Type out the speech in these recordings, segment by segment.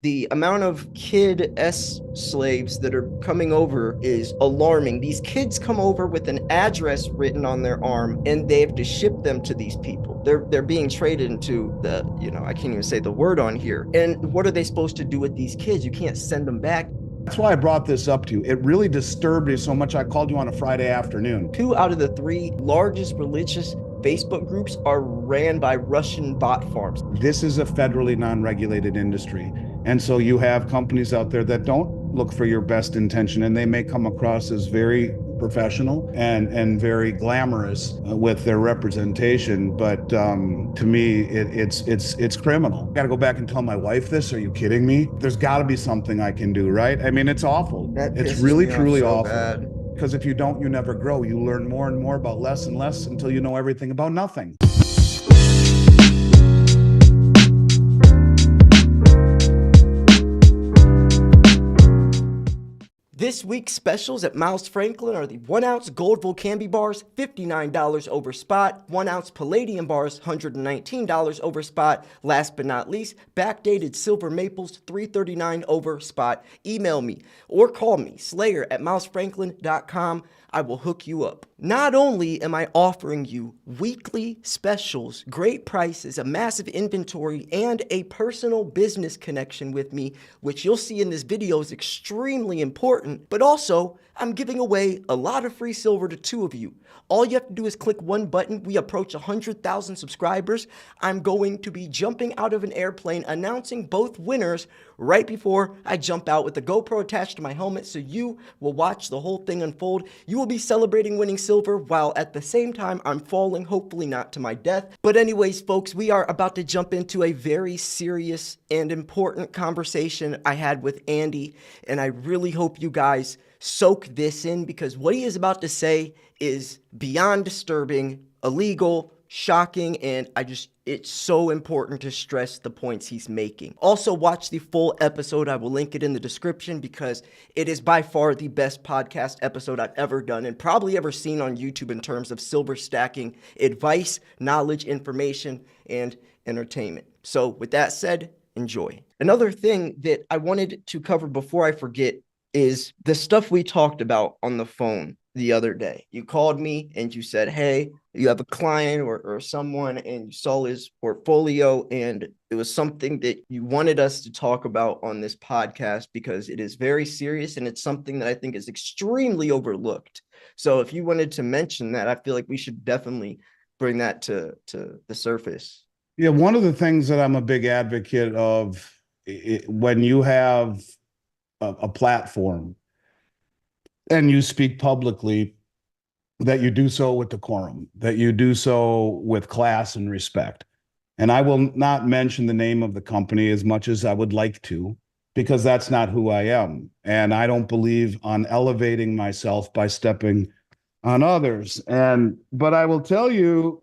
The amount of kid slaves that are coming over is alarming. These kids come over with an address written on their arm, and they have to ship them to these people. They're being traded into I can't even say the word on here. And what are they supposed to do with these kids? You can't send them back. That's why I brought this up to you. It really disturbed me so much I called you on a Friday afternoon. 2 out of the 3 largest religious Facebook groups are ran by Russian bot farms. This is a federally non-regulated industry. And so you have companies out there that don't look for your best intention, and they may come across as very professional and very glamorous with their representation. But to me, it's criminal. I got to go back and tell my wife this. Are you kidding me? There's got to be something I can do, right? I mean, it's awful. That It's pisses really, me off truly so awful. bad. Because if you don't, you never grow. You learn more and more about less and less until you know everything about nothing. This week's specials at Miles Franklin are the 1-ounce gold Volcambi bars, $59 over spot, 1-ounce palladium bars, $119 over spot. Last but not least, backdated silver maples, $339 over spot. Email me or call me, slayer@milesfranklin.com. I will hook you up. Not only am I offering you weekly specials, great prices, a massive inventory, and a personal business connection with me, which you'll see in this video is extremely important, but also I'm giving away a lot of free silver to 2 of you. All you have to do is click one button. We approach 100,000 subscribers. I'm going to be jumping out of an airplane announcing both winners right before I jump out with the GoPro attached to my helmet, so you will watch the whole thing unfold. You will be celebrating winning silver while at the same time I'm falling, hopefully not to my death. But anyways, folks, we are about to jump into a very serious and important conversation I had with Andy, and I really hope you guys soak this in, because what he is about to say is beyond disturbing, illegal, shocking, and it's so important to stress the points he's making. Also, watch the full episode. I will link it in the description, because it is by far the best podcast episode I've ever done and probably ever seen on YouTube in terms of silver stacking advice, knowledge, information, and entertainment. So with that said, enjoy. Another thing that I wanted to cover before I forget is the stuff we talked about on the phone the other day. You called me and you said, hey, you have a client or someone, and you saw his portfolio, and it was something that you wanted us to talk about on this podcast because it is very serious and it's something that I think is extremely overlooked. So if you wanted to mention that, I feel like we should definitely bring that to the surface. Yeah, one of the things that I'm a big advocate of, when you have a platform and you speak publicly, that you do so with decorum, that you do so with class and respect. And I will not mention the name of the company as much as I would like to, because that's not who I am. And I don't believe on elevating myself by stepping on others. But I will tell you,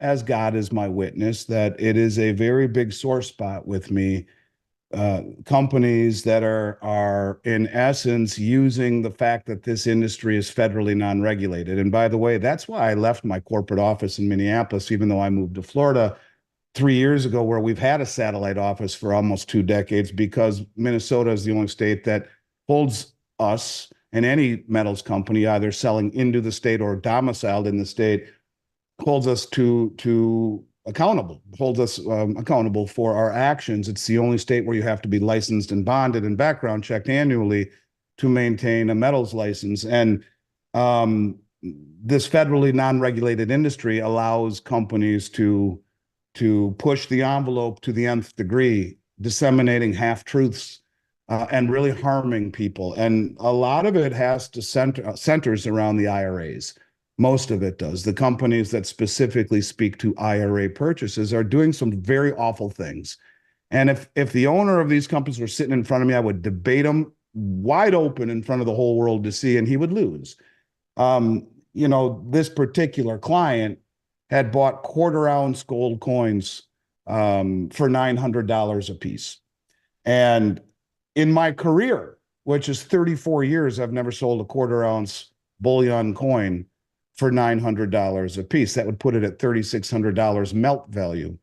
as God is my witness, that it is a very big sore spot with me. Companies that are in essence using the fact that this industry is federally non-regulated. And by the way, that's why I left my corporate office in Minneapolis, even though I moved to Florida 3 years ago, where we've had a satellite office for almost 2 decades, because Minnesota is the only state that holds us and any metals company either selling into the state or domiciled in the state, holds us holds us accountable for our actions. It's the only state where you have to be licensed and bonded and background checked annually to maintain a metals license. And this federally non-regulated industry allows companies to push the envelope to the nth degree, disseminating half-truths and really harming people. And a lot of it has to centers around the IRAs. Most of it does. The companies that specifically speak to IRA purchases are doing some very awful things. And if the owner of these companies were sitting in front of me, I would debate him wide open in front of the whole world to see, and he would lose. This particular client had bought quarter-ounce gold coins for $900 a piece. And in my career, which is 34 years, I've never sold a quarter-ounce bullion coin for $900 a piece. That would put it at $3,600 melt value.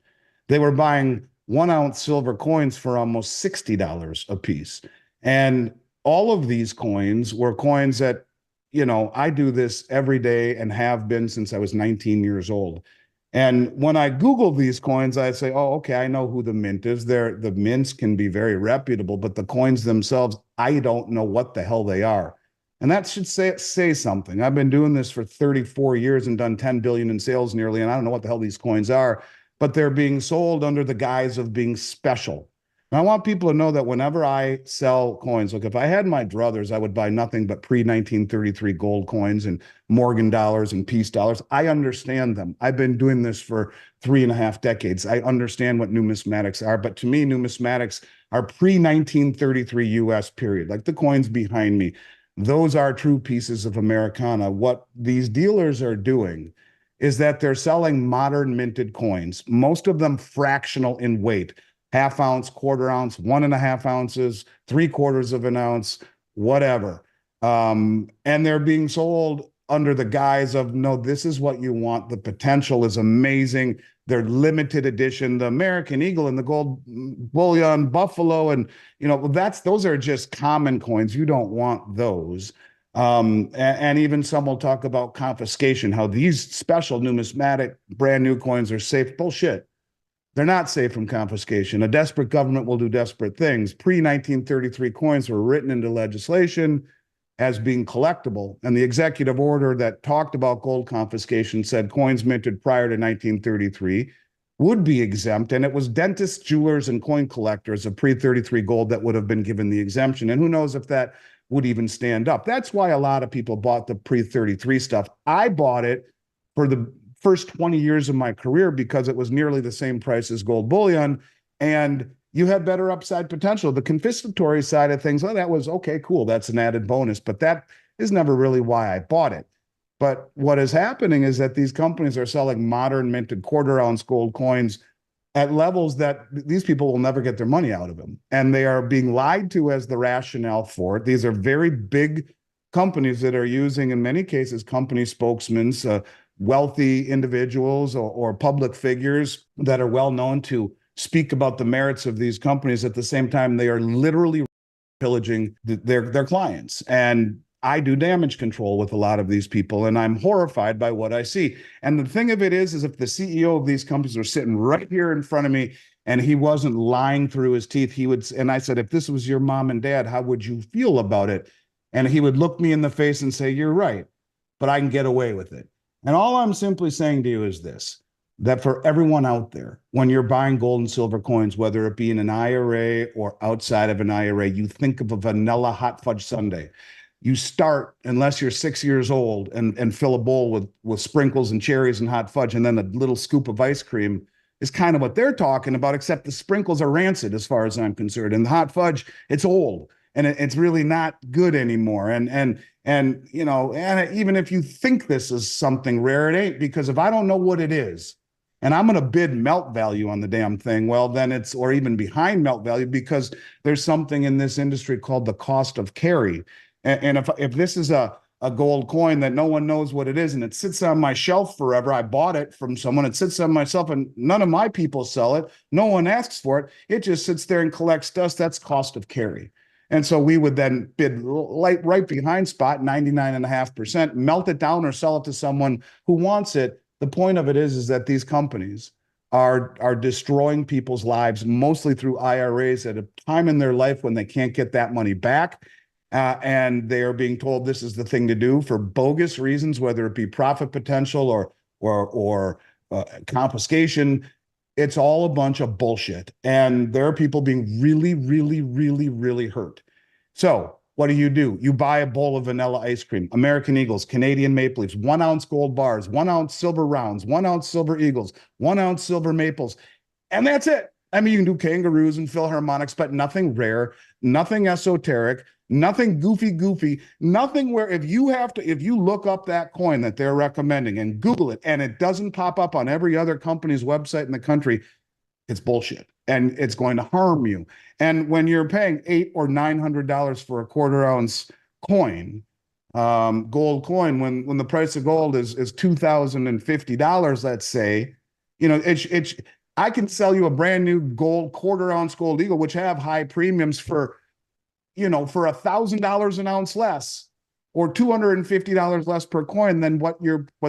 They were buying 1 ounce silver coins for almost $60 a piece. And all of these coins were coins that, I do this every day and have been since I was 19 years old. And when I Google these coins, I say, oh, okay, I know who the mint is. The mints can be very reputable, but the coins themselves, I don't know what the hell they are. And that should say something. I've been doing this for 34 years and done 10 billion in sales nearly, and I don't know what the hell these coins are, but they're being sold under the guise of being special. And I want people to know that whenever I sell coins, look, if I had my druthers, I would buy nothing but pre-1933 gold coins and Morgan dollars and peace dollars. I understand them. I've been doing this for 3.5 decades. I understand what numismatics are, but to me, numismatics are pre-1933 US period, like the coins behind me. Those are true pieces of Americana. What these dealers are doing is that they're selling modern minted coins, most of them fractional in weight. Half ounce, quarter ounce, 1.5 ounces, 3/4 of an ounce, whatever. And they're being sold under the guise of, no, this is what you want. The potential is amazing. They're limited edition, the American Eagle and the gold bullion buffalo. And, those are just common coins. You don't want those. And even some will talk about confiscation, how these special numismatic brand new coins are safe. Bullshit. They're not safe from confiscation. A desperate government will do desperate things. Pre-1933 coins were written into legislation as being collectible. And the executive order that talked about gold confiscation said coins minted prior to 1933 would be exempt. And it was dentists, jewelers, and coin collectors of pre-33 gold that would have been given the exemption. And who knows if that would even stand up. That's why a lot of people bought the pre-33 stuff. I bought it for the first 20 years of my career because it was nearly the same price as gold bullion, and you have better upside potential. The confiscatory side of things, that was okay, cool. That's an added bonus, but that is never really why I bought it. But what is happening is that these companies are selling modern minted quarter-ounce gold coins at levels that these people will never get their money out of them. And they are being lied to as the rationale for it. These are very big companies that are using, in many cases, company spokesmen, wealthy individuals or public figures that are well known to speak about the merits of these companies. At the same time, they are literally pillaging their clients. And I do damage control with a lot of these people, and I'm horrified by what I see. And the thing of it is if the CEO of these companies were sitting right here in front of me and he wasn't lying through his teeth, and I said, if this was your mom and dad, how would you feel about it? And he would look me in the face and say, you're right, but I can get away with it. And all I'm simply saying to you is this, that for everyone out there, when you're buying gold and silver coins, whether it be in an IRA or outside of an IRA, you think of a vanilla hot fudge sundae. You start, unless you're 6 years old, and fill a bowl with sprinkles and cherries and hot fudge, and then a little scoop of ice cream is kind of what they're talking about, except the sprinkles are rancid as far as I'm concerned. And the hot fudge, it's old. And it's really not good anymore. And even if you think this is something rare, it ain't, because if I don't know what it is, and I'm going to bid melt value on the damn thing, well, then or even behind melt value, because there's something in this industry called the cost of carry. And if this is a gold coin that no one knows what it is, and it sits on my shelf forever, I bought it from someone, it sits on my shelf, and none of my people sell it, no one asks for it, it just sits there and collects dust, that's cost of carry. And so we would then bid right behind spot, 99.5%, melt it down or sell it to someone who wants it. The point of it is that these companies are destroying people's lives, mostly through IRAs at a time in their life when they can't get that money back. And they are being told this is the thing to do for bogus reasons, whether it be profit potential or confiscation. It's all a bunch of bullshit. And there are people being really, really, really, really hurt. So what do? You buy a bowl of vanilla ice cream, American Eagles, Canadian Maple Leafs, 1 ounce gold bars, 1 ounce silver rounds, 1 ounce silver Eagles, 1 ounce silver maples. And that's it. I mean, you can do kangaroos and philharmonics, but nothing rare, nothing esoteric, nothing goofy, nothing where if you look up that coin that they're recommending and Google it and it doesn't pop up on every other company's website in the country, it's bullshit and it's going to harm you. And when you're paying $800 or $900 for a quarter ounce coin, gold coin, when the price of gold is $2,050, let's say, I can sell you a brand new gold, quarter ounce gold eagle, which have high premiums for, for $1,000 an ounce less, or $250 less per coin than what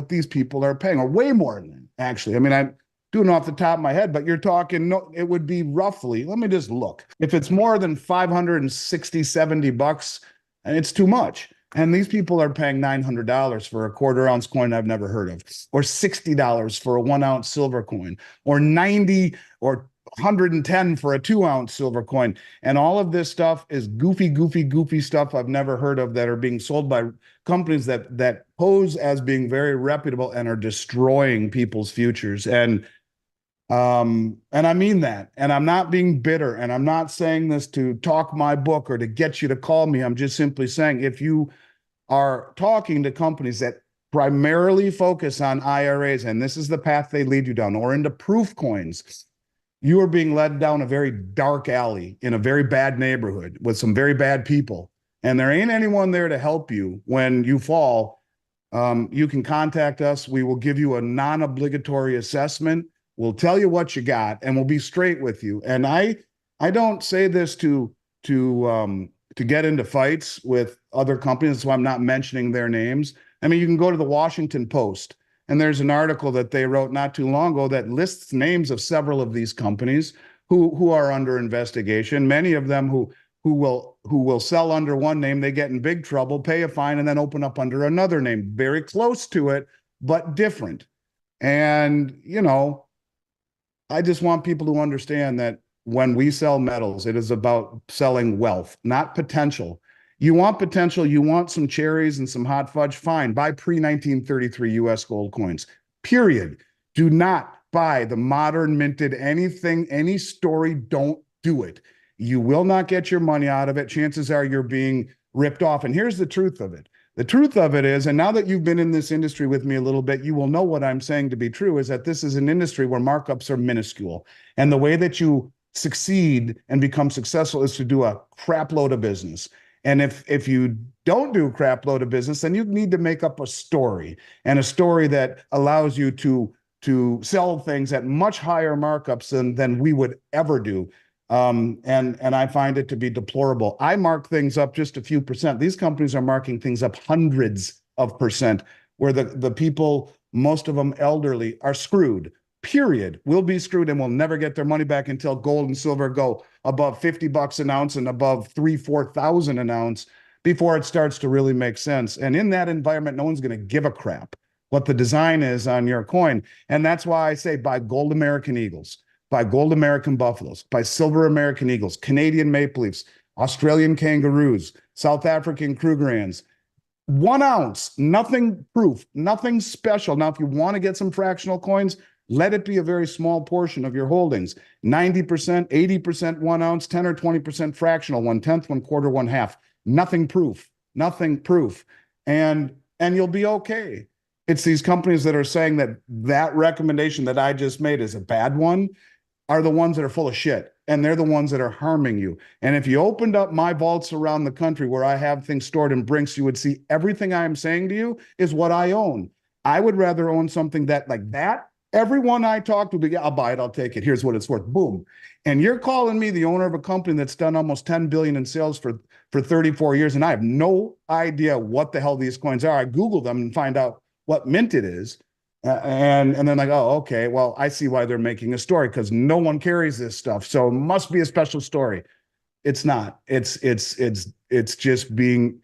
these people are paying, or way more than that, actually. I mean, I'm doing it off the top of my head, but you're talking, no, it would be roughly, let me just look. If it's more than 560, $70, and it's too much. And these people are paying $900 for a quarter ounce coin I've never heard of, or $60 for a 1 ounce silver coin, or 90 or 110 for a 2 ounce silver coin. And all of this stuff is goofy stuff I've never heard of that are being sold by companies that pose as being very reputable and are destroying people's futures. And I mean that, and I'm not being bitter, and I'm not saying this to talk my book or to get you to call me. I'm just simply saying, if you are talking to companies that primarily focus on IRAs, and this is the path they lead you down, or into proof coins, you are being led down a very dark alley in a very bad neighborhood with some very bad people, and there ain't anyone there to help you when you fall. You can contact us. We will give you a non-obligatory assessment. We'll tell you what you got, and we'll be straight with you. And I don't say this to get into fights with other companies, so I'm not mentioning their names. I mean, you can go to the Washington Post, and there's an article that they wrote not too long ago that lists names of several of these companies who are under investigation. Many of them who will sell under one name, they get in big trouble, pay a fine, and then open up under another name, very close to it, but different. And, I just want people to understand that when we sell metals, it is about selling wealth, not potential. You want potential, you want some cherries and some hot fudge, fine. Buy pre-1933 US gold coins, period. Do not buy the modern minted anything, any story, don't do it. You will not get your money out of it. Chances are you're being ripped off. And here's the truth of it. The truth of it is, and now that you've been in this industry with me a little bit, you will know what I'm saying to be true, is that this is an industry where markups are minuscule. And the way that you succeed and become successful is to do a crap load of business. And if you don't do a crap load of business, then you need to make up a story, and a story that allows you to sell things at much higher markups than we would ever do. And I find it to be deplorable. I mark things up just a few percent. These companies are marking things up hundreds of percent, where the people, most of them elderly, are screwed, period. Will be screwed and will never get their money back until gold and silver go above $50 an ounce and above 3,000-4,000 an ounce before it starts to really make sense. And in that environment, no one's going to give a crap what the design is on your coin. And that's why I say buy gold American Eagles, by gold American buffaloes, by silver American eagles, Canadian maple leafs, Australian kangaroos, South African Krugerrands. 1 ounce, nothing proof, nothing special. Now, if you want to get some fractional coins, let it be a very small portion of your holdings. 90%, 80% 1 ounce, 10 or 20% fractional, 1/10, 1/4, 1/2. Nothing proof, nothing proof. And you'll be okay. It's these companies that are saying that recommendation that I just made is a bad one, are the ones that are full of shit, and they're the ones that are harming you. And if you opened up my vaults around the country where I have things stored in Brinks, you would see everything I am saying to you is what I own. I would rather own something like that. Everyone I talk to, yeah, I'll buy it, I'll take it. Here's what it's worth. Boom. And you're calling me the owner of a company that's done almost 10 billion in sales for 34 years, and I have no idea what the hell these coins are. I Google them and find out what mint it is. And then like, oh, okay, well, I see why they're making a story, because no one carries this stuff, so it must be a special story. It's not. It's just being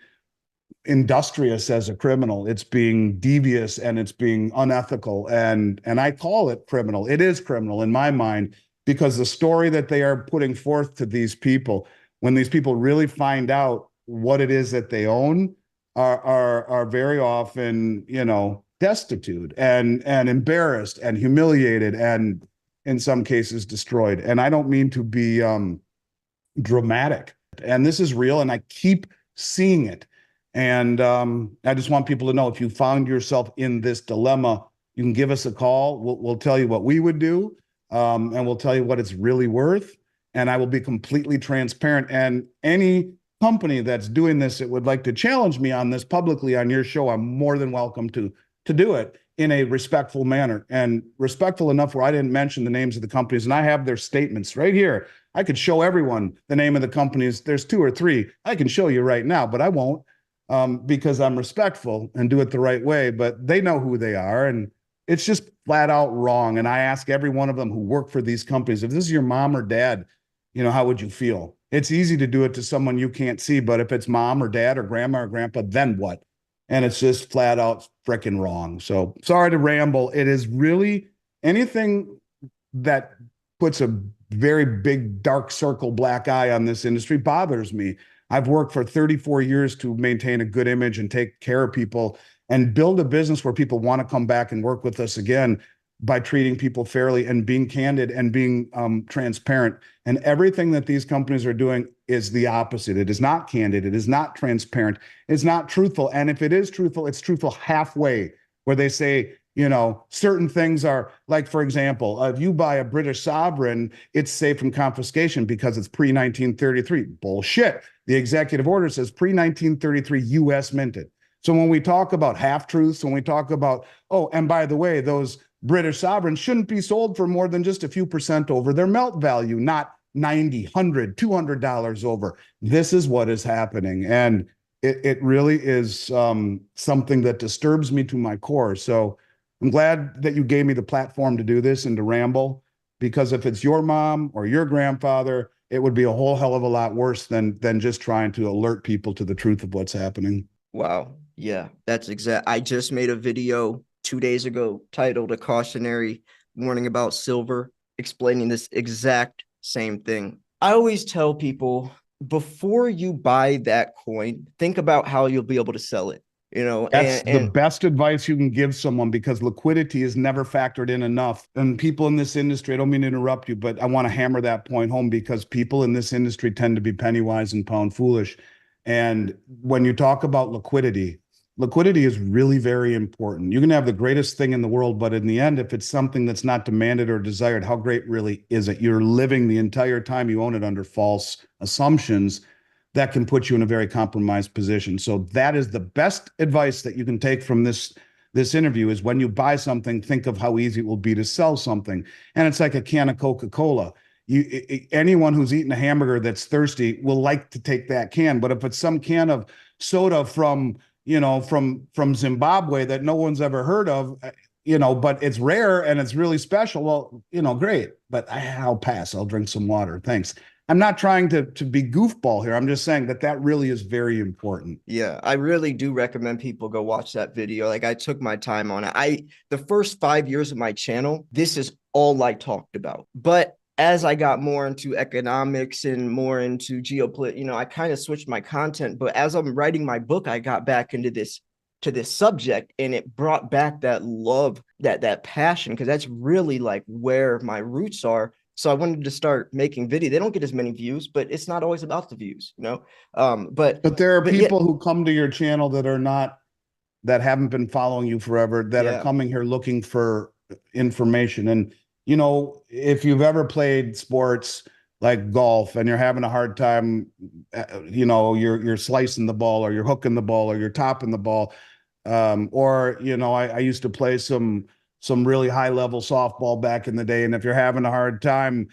industrious as a criminal. It's being devious, and it's being unethical, and I call it criminal. It is criminal in my mind, because the story that they are putting forth to these people, when these people really find out what it is that they own, are very often, destitute and embarrassed and humiliated, and in some cases destroyed. And I don't mean to be dramatic, and this is real, and I keep seeing it. And I just want people to know, if you found yourself in this dilemma, you can give us a call. We'll tell you what we would do, and we'll tell you what it's really worth, and I will be completely transparent. And any company that's doing this that would like to challenge me on this publicly on your show, I'm more than welcome to to do it in a respectful manner, and respectful enough where I didn't mention the names of the companies, and I have their statements right here. I could show everyone the name of the companies. There's 2 or 3 I can show you right now, but I won't, because I'm respectful and do it the right way. But they know who they are, and it's just flat out wrong. And I ask every one of them who work for these companies, if this is your mom or dad, how would you feel? It's easy to do it to someone you can't see, but if it's mom or dad or grandma or grandpa, then what? And it's just flat out freaking wrong. So sorry to ramble. It is really anything that puts a very big dark circle black eye on this industry bothers me. I've worked for 34 years to maintain a good image and take care of people and build a business where people want to come back and work with us again by treating people fairly and being candid and being transparent. And everything that these companies are doing is the opposite. It is not candid. It is not transparent. It's not truthful. And if it is truthful, it's truthful halfway, where they say, certain things are like, for example, if you buy a British sovereign, it's safe from confiscation because it's pre-1933. Bullshit. The executive order says pre-1933 US minted. So when we talk about half-truths, when we talk about, oh, and by the way, those British sovereigns shouldn't be sold for more than just a few percent over their melt value, not 90, 100, $200 over. This is what is happening. And it really is something that disturbs me to my core. So I'm glad that you gave me the platform to do this and to ramble, because if it's your mom or your grandfather, it would be a whole hell of a lot worse than just trying to alert people to the truth of what's happening. Wow. Yeah, that's exact. I just made a video 2 days ago titled "A Cautionary Warning About Silver," explaining this exact same thing. I always tell people, before you buy that coin, think about how you'll be able to sell it. That's the And best advice you can give someone, because liquidity is never factored in enough. And people in this industry, I don't mean to interrupt you, but I want to hammer that point home, because people in this industry tend to be penny wise and pound foolish. And when you talk about liquidity is really very important. You can have the greatest thing in the world, but in the end, if it's something that's not demanded or desired, how great really is it? You're living the entire time you own it under false assumptions that can put you in a very compromised position. So that is the best advice that you can take from this interview, is when you buy something, think of how easy it will be to sell something. And it's like a can of Coca-Cola. Anyone who's eaten a hamburger that's thirsty will like to take that can. But if it's some can of soda from Zimbabwe that no one's ever heard of, but it's rare and it's really special, well, great. But I'll pass. I'll drink some water. Thanks. I'm not trying to be goofball here. I'm just saying that really is very important. yeah, I really do recommend people go watch that video. Like, I took my time on it. The first 5 years of my channel, this is all I talked about. But as I got more into economics and more into geopolitics, I kind of switched my content. But as I'm writing my book, I got back into this subject, and it brought back that love, that passion, because that's really like where my roots are. So I wanted to start making video. They don't get as many views, but it's not always about the views, But there are people yeah, who come to your channel that haven't been following you forever, that are coming here looking for information. And if you've ever played sports like golf and you're having a hard time, you're slicing the ball, or you're hooking the ball, or you're topping the ball, or I used to play some really high level softball back in the day. And if you're having a hard time,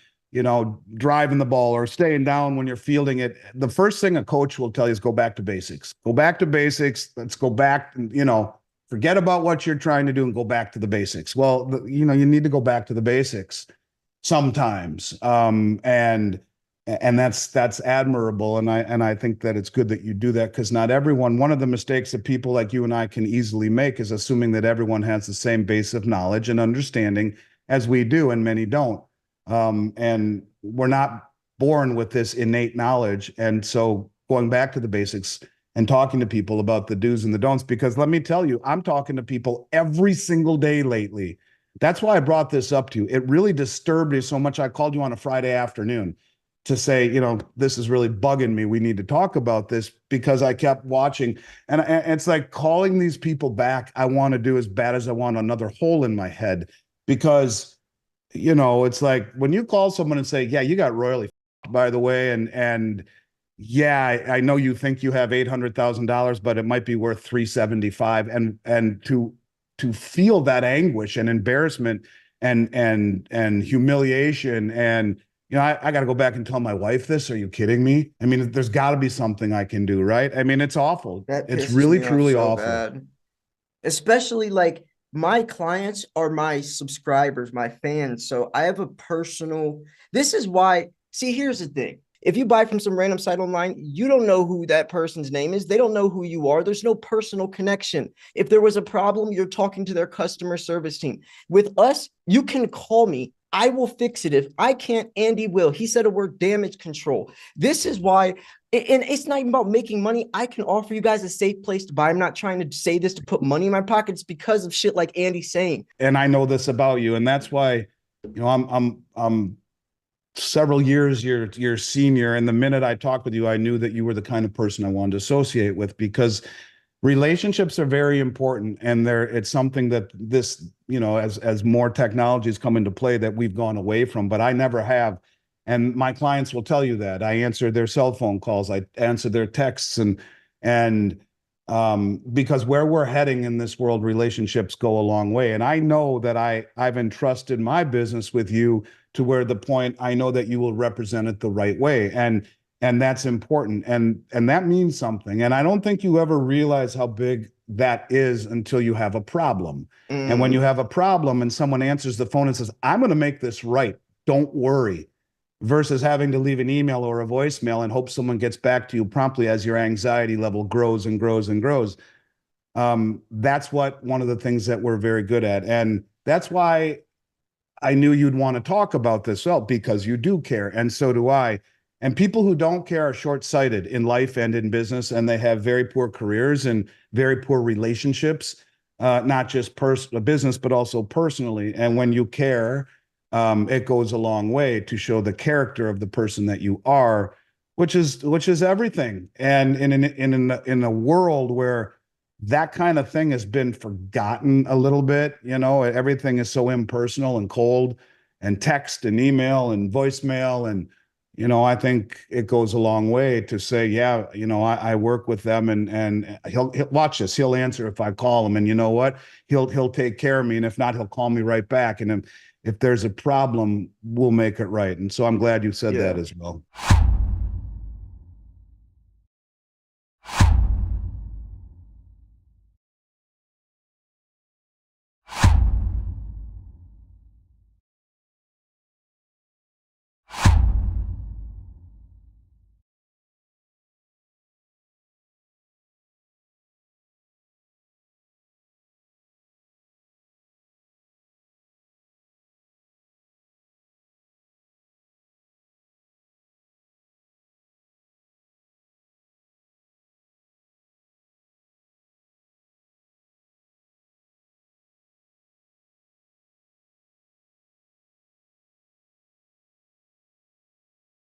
driving the ball or staying down when you're fielding it, the first thing a coach will tell you is go back to basics. Go back to basics. Let's go back and, forget about what you're trying to do and go back to the basics. Well, you need to go back to the basics sometimes. And that's admirable. And I think that it's good that you do that, because not everyone, one of the mistakes that people like you and I can easily make is assuming that everyone has the same base of knowledge and understanding as we do, and many don't. And we're not born with this innate knowledge. And so going back to the basics and talking to people about the do's and the don'ts, because let me tell you, I'm talking to people every single day lately. That's why I brought this up to you. It really disturbed me so much. I called you on a Friday afternoon to say, this is really bugging me. We need to talk about this, because I kept watching. And it's like calling these people back, I want to do as bad as I want another hole in my head, because, it's like when you call someone and say, yeah, you got royally by the way, and yeah, I know you think you have $800,000, but it might be worth 375. And to to feel that anguish and embarrassment and humiliation. And you know, I got to go back and tell my wife this. Are you kidding me? I mean, there's got to be something I can do, right? I mean, it's awful. That It's pisses really, me off truly so awful. bad. Especially like my clients are my subscribers, my fans. So I have a personal, this is why, see, here's the thing. If you buy from some random site online, you don't know who that person's name is. They don't know who you are. There's no personal connection. If there was a problem, you're talking to their customer service team. With us, you can call me. I will fix it. If I can't, Andy will. He said a word, damage control. This is why, and it's not even about making money. I can offer you guys a safe place to buy. I'm not trying to say this to put money in my pockets because of shit like Andy's saying. And I know this about you, and that's why, you know, I'm several years your senior, and the minute I talked with you, I knew that you were the kind of person I wanted to associate with, because relationships are very important, and it's something that this, you know, as more technologies come into play, that we've gone away from, but I never have. And my clients will tell you that I answer their cell phone calls, I answer their texts, and because where we're heading in this world, relationships go a long way. And I know that I've entrusted my business with you to where the point I know that you will represent it the right way. And that's important. And that means something. And I don't think you ever realize how big that is until you have a problem. And when you have a problem and someone answers the phone and says, I'm going to make this right, don't worry, versus having to leave an email or a voicemail and hope someone gets back to you promptly as your anxiety level grows and grows and grows. That's one of the things that we're very good at. And that's why I knew you'd want to talk about this, well, because you do care, and so do I. And people who don't care are short-sighted in life and in business, and they have very poor careers and very poor relationships, not just business, but also personally. And when you care, it goes a long way to show the character of the person that you are, which is everything. And in a world where that kind of thing has been forgotten a little bit, you know, everything is so impersonal and cold, and text and email and voicemail. And, you know, I think it goes a long way to say, yeah, you know, I work with them, and he'll watch this. He'll answer if I call him, and you know what? He'll take care of me. And if not, he'll call me right back. And if there's a problem, we'll make it right. And so I'm glad you said that as well.